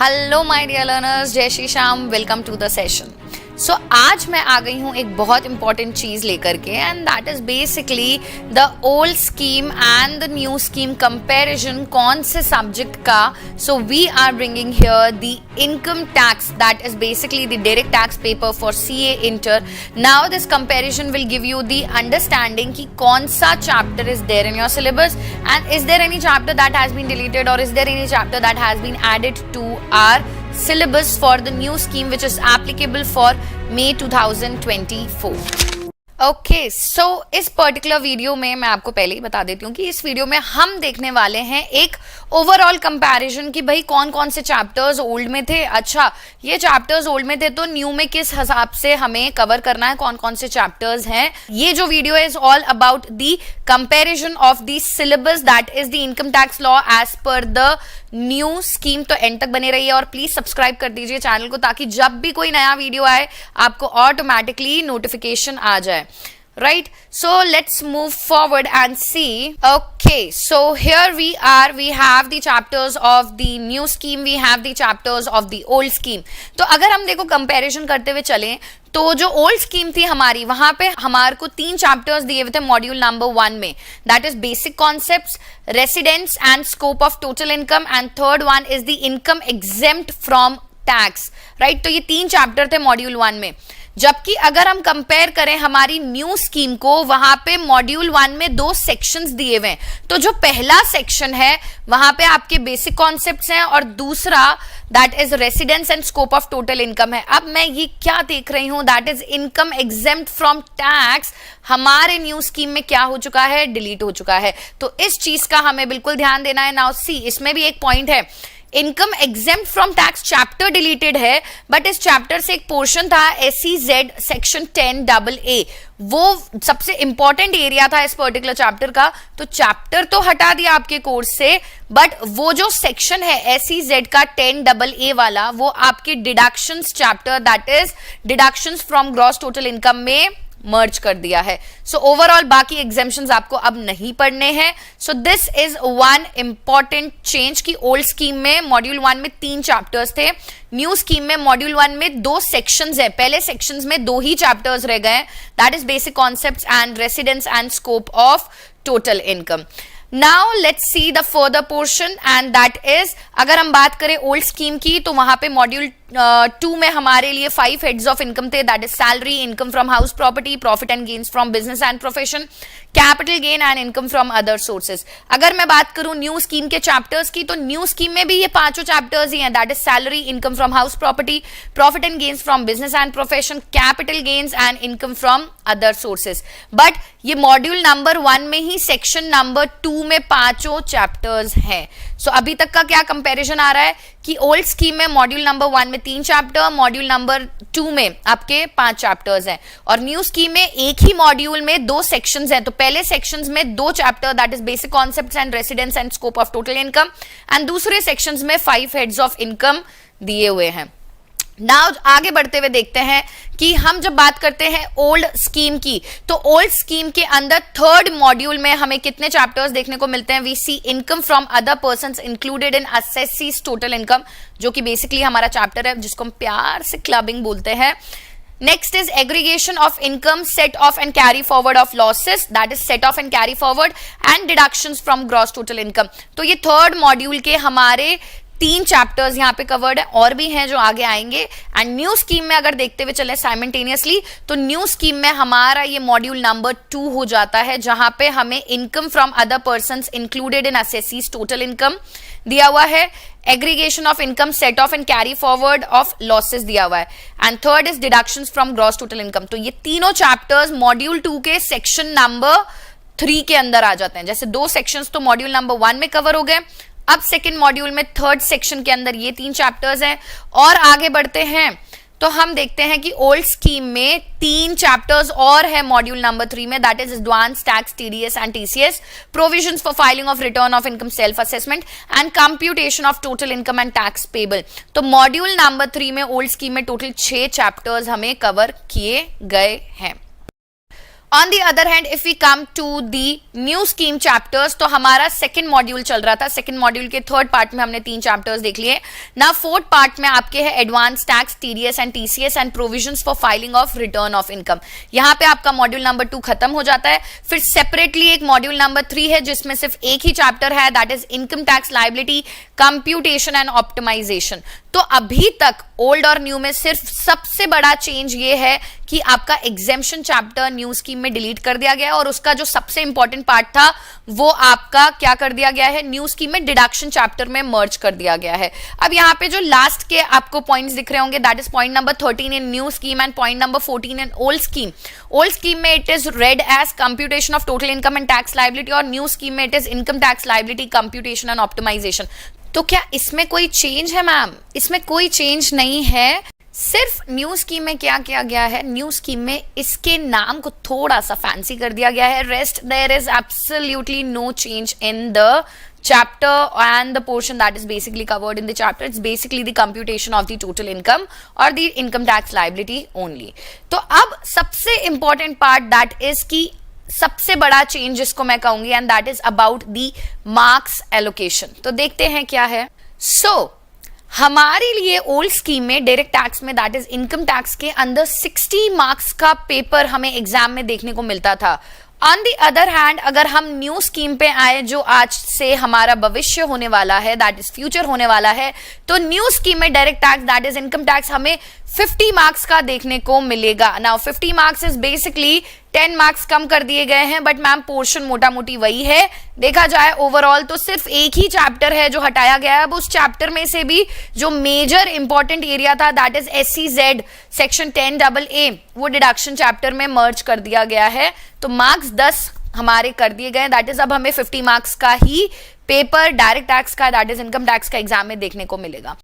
Hello my dear learners, जय Shri Shyam, welcome to the session. So आज मैं आ गई हूँ एक बहुत इंपॉर्टेंट चीज़ लेकर के, and that is basically the old scheme and the new scheme comparison. कौन से सब्जेक्ट का? So we are bringing here the income tax, that is basically the direct tax paper for CA inter. Now this comparison will give you the understanding कि कौन सा chapter is there in your syllabus, and is there any chapter that has been deleted or is there any chapter that has been added to our syllabus for the new scheme which is applicable for May 2024. Okay, सो इस particular video में मैं आपको पहले ही बता देती हूँ कि इस वीडियो में हम देखने वाले हैं एक ओवरऑल कंपैरिजन कि भाई कौन कौन से चैप्टर्स ओल्ड में थे। अच्छा, ये चैप्टर्स ओल्ड में थे तो न्यू में किस हिसाब से हमें कवर करना है, कौन कौन से चैप्टर्स हैं। ये जो video is all about the comparison of the syllabus that is the income tax law as per the new scheme. तो एंड तक बने रहिए और प्लीज सब्सक्राइब कर दीजिए चैनल को, ताकि जब भी कोई नया वीडियो आए आपको ऑटोमेटिकली नोटिफिकेशन आ जाए। Right, so let's move forward and see. Okay, so here we are, we have the chapters of the new scheme, we have the chapters of the old scheme. तो अगर हम देखो comparison करते हुए चलें तो जो ओल्ड स्कीम थी हमारी, वहां पे हमारे को 3 चैप्टर्स दिए हुए थे मॉड्यूल नंबर 1 में, that is basic concepts, residence and scope of total income, and third one is the income exempt from tax. Right, तो ये 3 चैप्टर थे मॉड्यूल 1 में। जबकि अगर हम कंपेयर करें हमारी न्यू स्कीम को, वहां पे मॉड्यूल 1 में 2 सेक्शंस दिए हुए हैं। तो जो पहला सेक्शन है वहां पे आपके बेसिक कॉन्सेप्ट्स हैं और दूसरा that is residence and scope of total income है। अब मैं ये क्या देख रही हूं, that is income exempt from tax, हमारे न्यू स्कीम में क्या हो चुका है, डिलीट हो चुका है। तो इस चीज का हमें बिल्कुल ध्यान देना है। नाउ सी, इसमें भी एक पॉइंट है, income exempt from tax chapter deleted है, बट इस चैप्टर से एक पोर्शन था SEZ सेक्शन 10AA, वो सबसे इंपॉर्टेंट एरिया था इस पर्टिकुलर चैप्टर का। तो चैप्टर तो हटा दिया आपके कोर्स से, बट वो जो सेक्शन है SEZ का 10AA वाला, वो आपके deductions chapter, that is deductions from gross total income में मर्ज कर दिया है। सो ओवरऑल बाकी एग्जेम्पशंस आपको अब नहीं पढ़ने हैं। So this is one important change कि ओल्ड स्कीम में मॉड्यूल 1 में 3 चैप्टर्स थे, न्यू स्कीम में मॉड्यूल 1 में 2 सेक्शंस है। पहले सेक्शंस में 2 ही चैप्टर्स रह गए, that is basic concepts and residence and scope of total income. Now let's see the further portion, and that is, अगर हम बात करें ओल्ड स्कीम की तो वहां पे मॉड्यूल 2 में हमारे लिए 5 हेड्स ऑफ इनकम थे, that is salary, income from house property, profit and gains from business and profession, capital gain and income from other sources. अगर मैं बात करूं न्यू स्कीम के चैप्टर्स की, तो न्यू स्कीम में भी ये 5 चैप्टर्स ही हैं, that is salary, income from house property, profit and gains from business and profession, capital gains and income from other sources. But ये मॉड्यूल नंबर 1 में ही सेक्शन नंबर 2 में 5 चैप्टर्स हैं। सो अभी तक का क्या कंपैरिजन आ रहा है कि ओल्ड स्कीम में मॉड्यूल नंबर 1 में 3 चैप्टर, मॉड्यूल नंबर 2 में आपके 5 चैप्टर्स हैं, और न्यू स्कीम में एक ही मॉड्यूल में 2 सेक्शंस हैं। तो पहले सेक्शंस में 2 chapter, that is basic concepts and residence and scope of total income, and दूसरे सेक्शंस में 5 हेड्स ऑफ इनकम दिए हुए हैं। नाउ आगे बढ़ते हुए देखते हैं कि हम जब बात करते हैं ओल्ड स्कीम की, तो ओल्ड स्कीम के अंदर 3rd मॉड्यूल में हमें कितने चैप्टर्स देखने को मिलते हैं। We see income from other persons included in assessee's total income, जो कि बेसिकली हमारा चैप्टर है जिसको हम प्यार से क्लबिंग बोलते हैं। Next is aggregation of income, set off and carry forward of losses, that is set off and carry forward, and deductions from gross total income। तो ये 3rd मॉड्यूल के हमारे 3 चैप्टर्स यहाँ पे कवर्ड है, और भी हैं जो आगे आएंगे। एंड न्यू स्कीम में अगर देखते हुए चले साइमल्टेनियसली, तो न्यू स्कीम में हमारा ये मॉड्यूल नंबर 2 हो जाता है, जहां पे हमें income from other persons included in assessee's total income दिया हुआ है, aggregation of income, set of and carry forward of losses दिया हुआ है, and third is deductions from gross total income. तो ये तीनों चैप्टर्स मॉड्यूल 2 के सेक्शन नंबर 3 के अंदर आ जाते हैं। जैसे 2 सेक्शंस तो मॉड्यूल नंबर 1 में कवर हो गए, अब सेकेंड मॉड्यूल में 3rd सेक्शन के अंदर ये 3 चैप्टर्स हैं। और आगे बढ़ते हैं तो हम देखते हैं कि ओल्ड स्कीम में 3 चैप्टर्स और है मॉड्यूल नंबर 3 में, that is advance tax, TDS and TCS, provisions for filing of return of income, self assessment and computation of total income and tax payable. तो मॉड्यूल नंबर 3 में old scheme में total 6 chapters हमें cover किए गए हैं। On the other hand if we come to the new scheme chapters, तो हमारा second module चल रहा था. सेकंड मॉड्यूल के थर्ड पार्ट में हमने 3 चैप्टर्स देख लिए. ना फोर्थ पार्ट में आपके है advance tax, TDS and TCS and provisions for filing of return of income. यहां पे आपका मॉड्यूल नंबर 2 खत्म हो जाता है. फिर सेपरेटली एक मॉड्यूल नंबर 3 है जिसमें सिर्फ एक ही चैप्टर है, that is income tax liability, computation and optimisation. तो अभी तक ओल्ड और न्यू में सिर्फ सबसे बड़ा चेंज ये है कि आपका एग्जेम्पशन चैप्टर न्यू स्कीम में डिलीट कर दिया गया है और उसका जो सबसे इंपॉर्टेंट पार्ट था वो आपका क्या कर दिया गया है, न्यू स्कीम में डिडक्शन चैप्टर में मर्ज कर दिया गया है. अब यहाँ पे जो लास्ट के आपको पॉइंट्स दिख रहे होंगे, that is point number 13 in new scheme and point number 14 in old scheme. Old scheme में it is read as computation of total income and tax liability और न्यू स्कीम में it is income tax liability, computation and optimisation. तो क्या इसमें कोई change है ma'am? इसमें कोई चेंज नहीं है. सिर्फ न्यू स्कीम में क्या किया गया है, न्यू स्कीम में इसके नाम को थोड़ा सा फैंसी कर दिया गया है. Rest there is absolutely no change in the chapter and the portion that is basically covered in the chapter. It's basically the computation of the total income or the income tax liability only. तो अब सबसे important part that is कि सबसे बड़ा change जिसको मैं कहूंगी and that is about the marks allocation. तो देखते हैं क्या है. हमारे लिए ओल्ड स्कीम में डायरेक्ट टैक्स में दैट इज इनकम टैक्स के अंदर 60 मार्क्स का पेपर हमें एग्जाम में देखने को मिलता था. ऑन दी अदर हैंड अगर हम न्यू स्कीम पे आए जो आज से हमारा भविष्य होने वाला है, दैट इज फ्यूचर होने वाला है, तो न्यू स्कीम में direct tax that is income tax हमें 50 मार्क्स का देखने को मिलेगा. Now 50 marks is basically 10 marks कम कर दिए गए हैं, बट मैम पोर्शन मोटा मोटी वही है. देखा जाए ओवरऑल तो सिर्फ एक ही चैप्टर है जो हटाया गया है. अब उस चैप्टर में से भी जो मेजर इंपॉर्टेंट एरिया था that is SEZ section 10AA वो डिडक्शन चैप्टर में मर्ज कर दिया गया है. तो मार्क्स 10 हमारे कर दिए गए. दैट इज अब हमें 50 मार्क्स का ही पेपर डायरेक्ट टैक्स का दैट इज इनकम टैक्स का एग्जाम में देखने को मिलेगा.